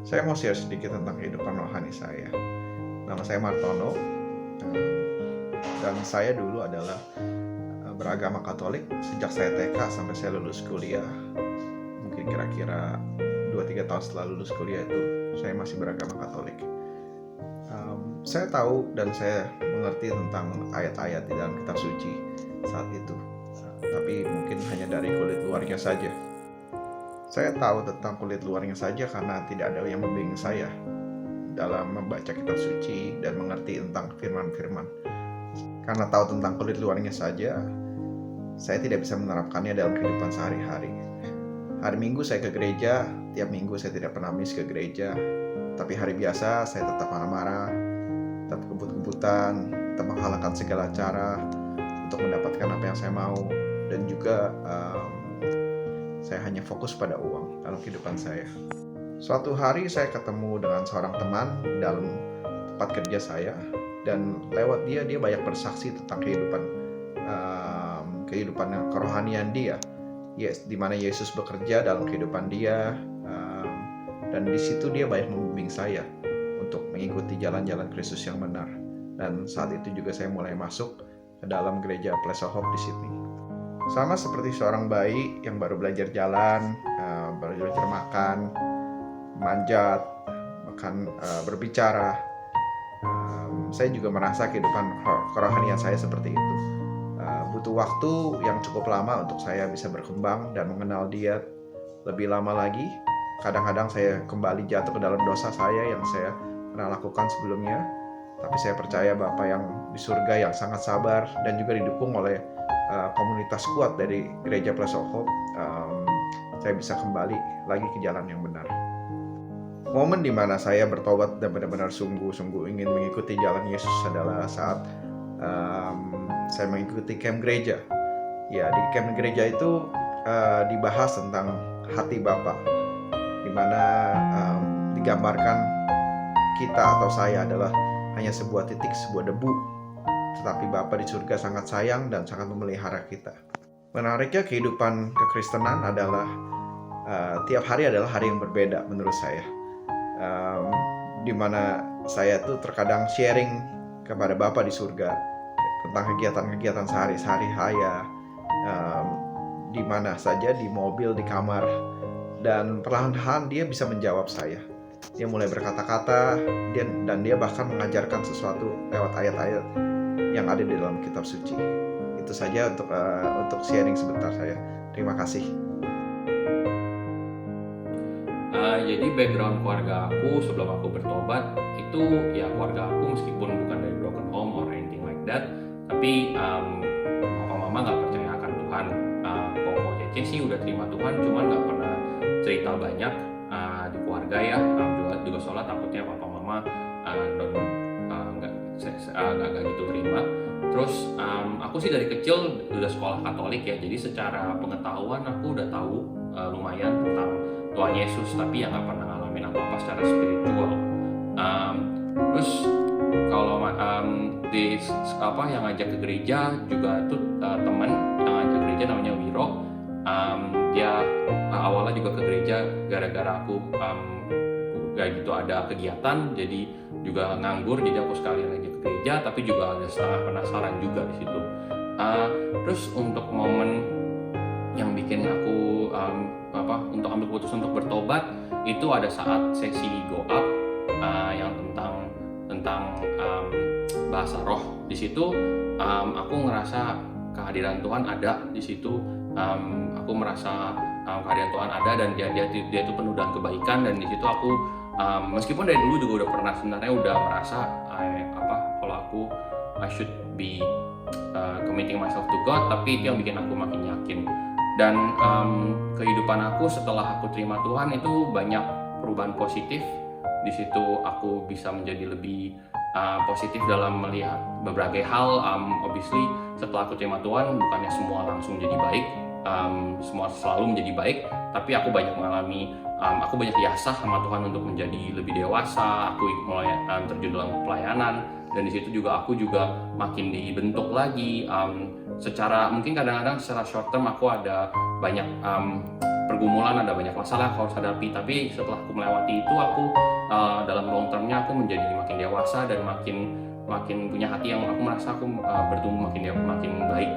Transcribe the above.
Saya mau share sedikit tentang kehidupan rohani saya. Nama saya Martono, dan saya dulu adalah beragama Katolik sejak saya TK sampai saya lulus kuliah. Mungkin kira-kira 2-3 tahun setelah lulus kuliah itu saya masih beragama Katolik. Saya tahu dan saya mengerti tentang ayat-ayat di dalam kitab suci saat itu, tapi mungkin hanya dari kulit luarnya saja. Saya tahu tentang kulit luarnya saja karena tidak ada yang membimbing saya dalam membaca kitab suci dan mengerti tentang firman-firman. Karena tahu tentang kulit luarnya saja, saya tidak bisa menerapkannya dalam kehidupan sehari-hari. Hari Minggu saya ke gereja, tiap minggu saya tidak pernah miss ke gereja. Tapi hari biasa saya tetap marah-marah, tetap kebut-kebutan, tetap menghalalkan segala cara untuk mendapatkan apa yang saya mau. Dan juga saya hanya fokus pada uang dalam kehidupan saya. Suatu hari saya ketemu dengan seorang teman dalam tempat kerja saya, dan lewat dia banyak bersaksi tentang kehidupan kerohanian dia. Yes, di mana Yesus bekerja dalam kehidupan dia, dan di situ dia banyak membimbing saya untuk mengikuti jalan-jalan Kristus yang benar. Dan saat itu juga saya mulai masuk ke dalam gereja Place of Hope di Sydney. Sama seperti seorang bayi yang baru belajar jalan, baru belajar makan, manjat, bahkan berbicara. Saya juga merasa kehidupan kerohanian saya seperti itu. Butuh waktu yang cukup lama untuk saya bisa berkembang dan mengenal dia lebih lama lagi. Kadang-kadang saya kembali jatuh ke dalam dosa saya yang saya pernah lakukan sebelumnya. Tapi saya percaya Bapa yang di surga yang sangat sabar dan juga didukung oleh komunitas kuat dari gereja Place of Hope, saya bisa kembali lagi ke jalan yang benar. Momen di mana saya bertobat dan benar-benar sungguh-sungguh ingin mengikuti jalan Yesus adalah saat saya mengikuti camp gereja. Ya, di camp gereja itu dibahas tentang hati Bapa, di mana digambarkan kita atau saya adalah hanya sebuah titik, sebuah debu. Tetapi Bapa di surga sangat sayang dan sangat memelihara kita. Menariknya kehidupan kekristenan adalah tiap hari adalah hari yang berbeda menurut saya. Di mana saya tuh terkadang sharing kepada Bapa di surga tentang kegiatan-kegiatan sehari-hari saya, di mana saja, di mobil, di kamar, dan perlahan-lahan dia bisa menjawab saya. Dia mulai berkata-kata, dan dia bahkan mengajarkan sesuatu lewat ayat-ayat yang ada di dalam kitab suci. Itu saja untuk sharing sebentar saya. Terima kasih. Jadi background keluarga aku sebelum aku bertobat itu ya keluarga aku meskipun bukan dari broken home or anything like that, tapi papa mama nggak percaya akan Tuhan. Koko Cece sih udah terima Tuhan, cuman nggak pernah cerita banyak di keluarga ya. Juga sholat takutnya papa mama nggak gitu terima. Terus aku sih dari kecil udah sekolah Katolik ya, jadi secara pengetahuan aku udah tahu lumayan tentang Tuhan Yesus, tapi ya nggak pernah ngalamin apa-apa secara spiritual. Terus kalau yang ngajak ke gereja juga tuh teman yang ngajak ke gereja namanya Wiro. Dia awalnya juga ke gereja gara-gara aku gak gitu ada kegiatan, jadi juga nganggur, jadi aku sekalian aja ke gereja, tapi juga ada setengah penasaran juga di situ. Terus untuk momen yang bikin aku untuk ambil keputusan untuk bertobat itu ada saat sesi go up yang tentang bahasa roh. Di situ aku ngerasa kehadiran Tuhan ada di situ. Aku merasa kehadiran Tuhan ada dan dia itu penuh dengan kebaikan, dan di situ aku meskipun dari dulu juga udah pernah sebenarnya udah merasa kalau aku I should be committing myself to God, tapi itu yang bikin aku makin yakin. Dan kehidupan aku setelah aku terima Tuhan itu banyak perubahan positif. Di situ aku bisa menjadi lebih positif dalam melihat berbagai hal. Obviously setelah aku terima Tuhan bukannya semua langsung jadi baik, semua selalu menjadi baik, tapi aku banyak mengalami, aku banyak diasah sama Tuhan untuk menjadi lebih dewasa. Aku mulai terjun dalam pelayanan, dan di situ juga aku makin dibentuk lagi. Secara mungkin kadang-kadang secara short term aku ada banyak pergumulan, ada banyak masalah aku harus hadapi. Tapi setelah aku melewati itu, aku dalam long termnya aku menjadi makin dewasa dan makin punya hati yang aku merasa aku bertumbuh makin baik.